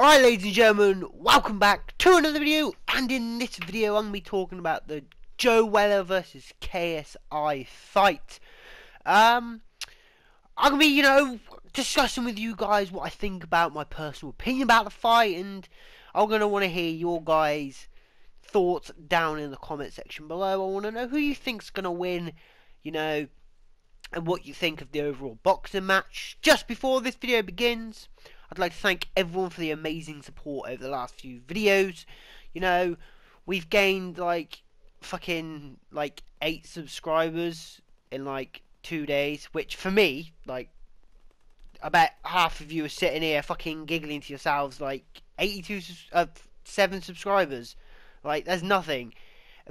Alright, ladies and gentlemen, welcome back to another video, and in this video I'm going to be talking about the Joe Weller versus KSI fight. I'm going to be, discussing with you guys what I think about, my personal opinion about the fight, and I'm going to want to hear your guys' thoughts down in the comment section below. I want to know who you think's going to win, and what you think of the overall boxing match. Just before this video begins, I'd like to thank everyone for the amazing support over the last few videos. We've gained fucking 8 subscribers in 2 days, which for me, about half of you are sitting here fucking giggling to yourselves, 7 subscribers. That's nothing.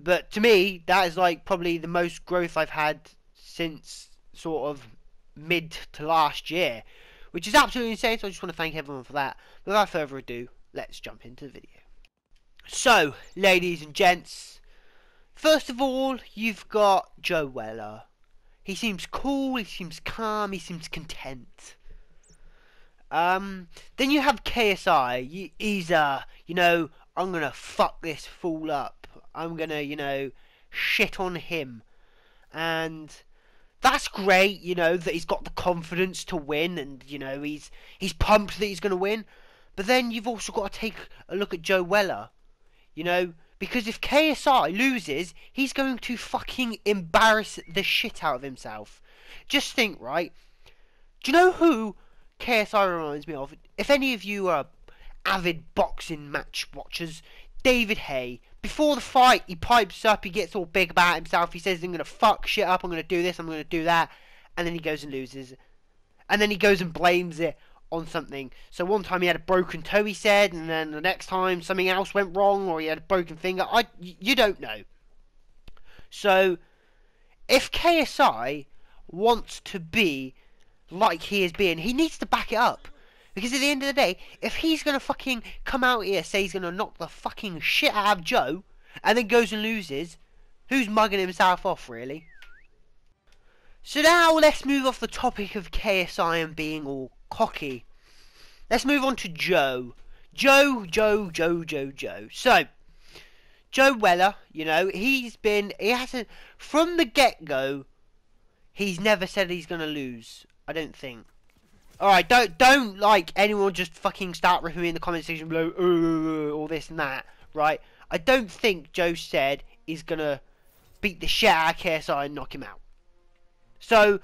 But to me, that is probably the most growth I've had since sort of mid to last year, which is absolutely insane. So I just want to thank everyone for that. Without further ado, let's jump into the video. So, ladies and gents, first of all, you've got Joe Weller. He seems cool, he seems calm, he seems content. Then you have KSI. He's I'm gonna fuck this fool up. I'm gonna, shit on him. And that's great, that he's got the confidence to win, and he's pumped that he's going to win. But then you've also got to take a look at Joe Weller, because if KSI loses, he's going to fucking embarrass the shit out of himself. Just think, right? Do you know who KSI reminds me of? If any of you are avid boxing match watchers, David Haye. Before the fight, he pipes up, he gets all big about himself, he says, I'm going to fuck shit up, I'm going to do this, I'm going to do that, and then he goes and loses. And then he goes and blames it on something. So one time he had a broken toe, he said, and then the next time something else went wrong, or he had a broken finger. You don't know. So, if KSI wants to be like he is being, he needs to back it up. Because at the end of the day, if he's going to fucking come out here, say he's going to knock the fucking shit out of Joe, and then goes and loses, who's mugging himself off, really? So now, let's move off the topic of KSI and being all cocky. Let's move on to Joe. Joe. So, Joe Weller, from the get-go, he's never said he's going to lose, I don't think. Alright, don't anyone just fucking start ripping me in the comment section below, all this and that, right? I don't think Joe said he's gonna beat the shit out of KSI and knock him out. So,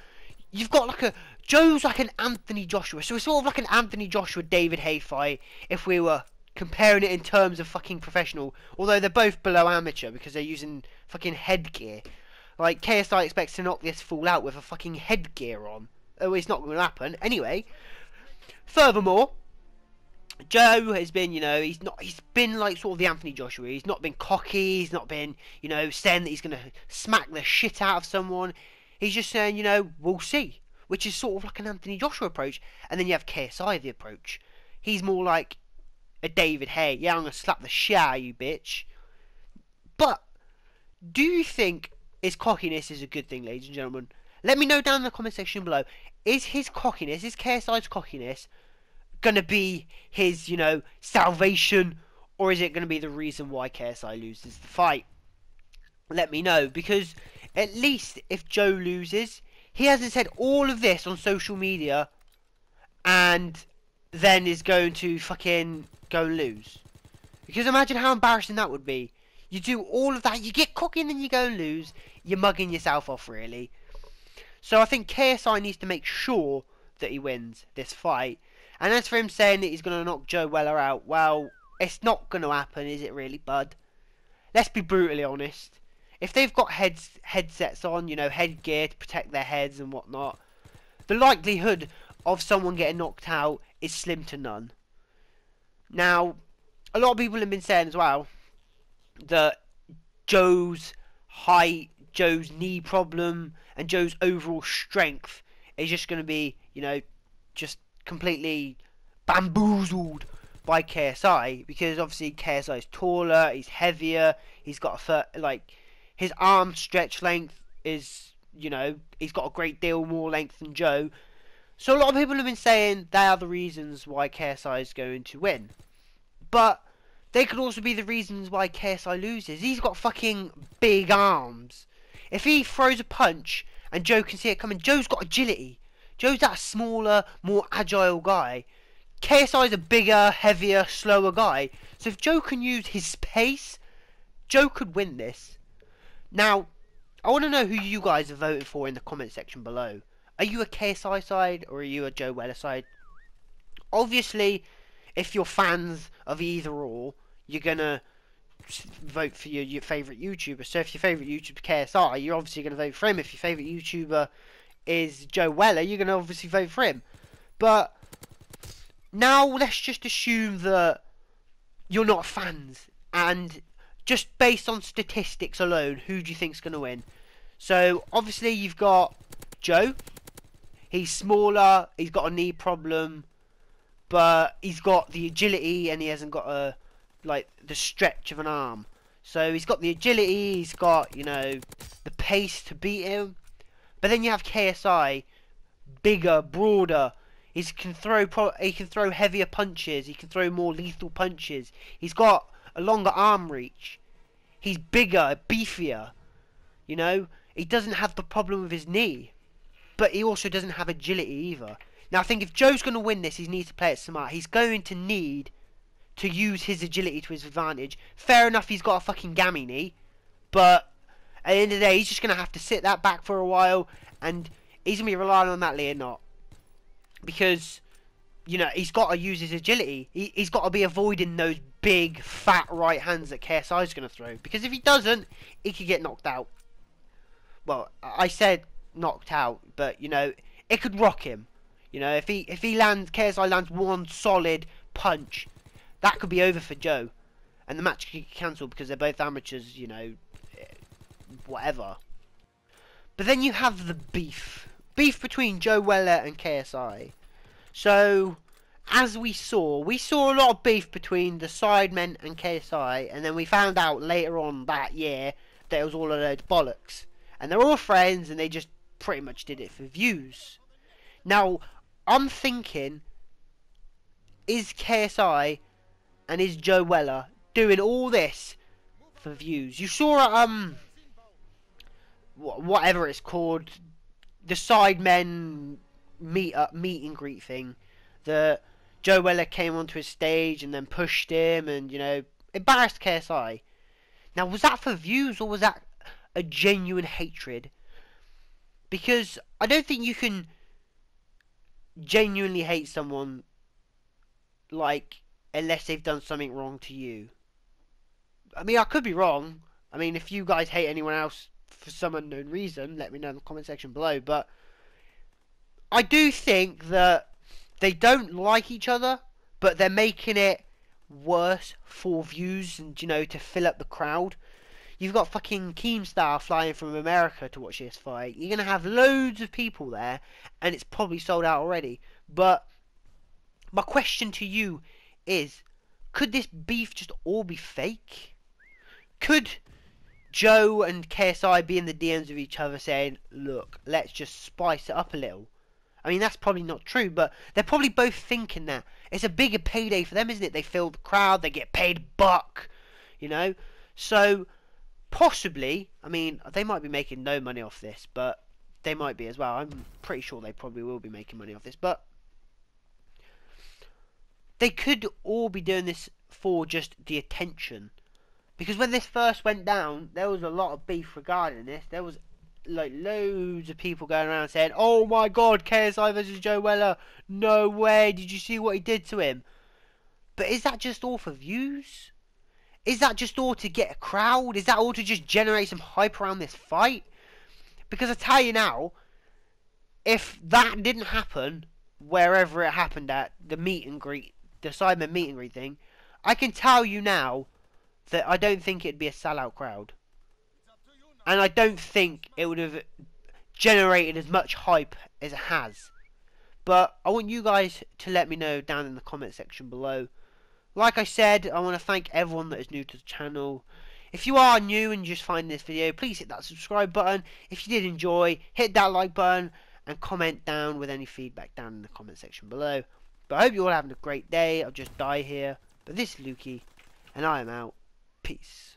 you've got Joe's like an Anthony Joshua, so it's sort of like an Anthony Joshua David Haye fight, if we were comparing it in terms of fucking professional, although they're both below amateur, because they're using fucking headgear. KSI expects to knock this fool out with a fucking headgear on. Oh, it's not going to happen. Anyway, furthermore, Joe has been, he's been sort of the Anthony Joshua. He's not been cocky. He's not been, saying that he's going to smack the shit out of someone. He's just saying, we'll see. Which is sort of like an Anthony Joshua approach. And then you have KSI, the approach. He's more like a David Haye. Yeah, I'm going to slap the shit out of you, bitch. But, do you think his cockiness is a good thing, ladies and gentlemen? Let me know down in the comment section below. Is his cockiness, is KSI's cockiness gonna be his, salvation, or is it gonna be the reason why KSI loses the fight? Let me know, because at least if Joe loses, he hasn't said all of this on social media and then is going to fucking go and lose. Because imagine how embarrassing that would be. You do all of that, you get cocky and then you go and lose. You're mugging yourself off, really. So I think KSI needs to make sure that he wins this fight. And as for him saying that he's going to knock Joe Weller out, well, it's not going to happen, is it really, bud? Let's be brutally honest. If they've got headsets on, headgear to protect their heads and whatnot, the likelihood of someone getting knocked out is slim to none. Now, a lot of people have been saying as well that Joe's height, Joe's knee problem, and Joe's overall strength is just going to be, just completely bamboozled by KSI, because obviously KSI is taller, he's heavier, he's got his arm stretch length is, he's got a great deal more length than Joe. So a lot of people have been saying they are the reasons why KSI is going to win. But they could also be the reasons why KSI loses. He's got fucking big arms. If he throws a punch and Joe can see it coming, Joe's got agility. Joe's that smaller, more agile guy. KSI's a bigger, heavier, slower guy. So if Joe can use his pace, Joe could win this. Now, I want to know who you guys are voting for in the comment section below. Are you a KSI side or are you a Joe Weller side? Obviously, if you're fans of either or, you're going to vote for your favourite YouTuber. So if your favourite YouTuber is KSI, you're obviously going to vote for him. If your favourite YouTuber is Joe Weller, you're going to obviously vote for him. But now let's just assume that you're not fans, and just based on statistics alone, who do you think's going to win? So obviously you've got Joe. He's smaller, he's got a knee problem, but he's got the agility and he hasn't got the stretch of an arm. So he's got the agility, he's got, you know, the pace to beat him. But then you have KSI, bigger, broader. He can throw heavier punches. He can throw more lethal punches. He's got a longer arm reach. He's bigger, beefier. You know, he doesn't have the problem with his knee, but he also doesn't have agility either. Now I think if Joe's going to win this, he needs to play it smart. He's going to need to use his agility to his advantage. Fair enough, he's got a fucking gammy knee, but at the end of the day, he's just going to have to sit that back for a while, and he's going to be relying on that Lear knot. Because, you know, he's got to use his agility. He's got to be avoiding those big, fat right hands that KSI's going to throw. Because if he doesn't, he could get knocked out. Well, I said knocked out, but, you know, it could rock him. You know, if KSI lands one solid punch, that could be over for Joe. And the match could get cancelled because they're both amateurs, you know, whatever. But then you have the beef between Joe Weller and KSI. So, as we saw a lot of beef between the Sidemen and KSI, and then we found out later on that year that it was all a load of bollocks. And they're all friends, and they just pretty much did it for views. Now, I'm thinking, is KSI and is Joe Weller doing all this for views? You saw at, whatever it's called, the Sidemen meet and greet thing, that Joe Weller came onto his stage and then pushed him and, you know, embarrassed KSI. Now, was that for views or was that a genuine hatred? Because I don't think you can genuinely hate someone, like, unless they've done something wrong to you. I mean, I could be wrong. I mean, if you guys hate anyone else for some unknown reason, let me know in the comment section below. But I do think that they don't like each other, but they're making it worse for views and, you know, to fill up the crowd. You've got fucking Keemstar flying from America to watch this fight. You're going to have loads of people there, and it's probably sold out already. But my question to you is, could this beef just all be fake? Could Joe and KSI be in the DMs of each other saying, look, let's just spice it up a little? I mean, that's probably not true, but they're probably both thinking that. It's a bigger payday for them, isn't it? They fill the crowd, they get paid buck, you know? So, possibly, I mean, they might be making no money off this, but they might be as well. I'm pretty sure they probably will be making money off this, but they could all be doing this for just the attention. Because when this first went down, there was a lot of beef regarding this. There was like loads of people going around saying, oh my god, KSI versus Joe Weller, no way, did you see what he did to him? But is that just all for views? Is that just all to get a crowd? Is that all to just generate some hype around this fight? Because I tell you now, if that didn't happen wherever it happened at, the meet and greet, the Sidemen meet and greet thing, I can tell you now that I don't think it'd be a sellout crowd. And I don't think it would have generated as much hype as it has. But I want you guys to let me know down in the comment section below. Like I said, I want to thank everyone that is new to the channel. If you are new and just find this video, please hit that subscribe button. If you did enjoy, hit that like button and comment down with any feedback down in the comment section below. But I hope you're all having a great day. I'll just die here. But this is Lukey, and I am out. Peace.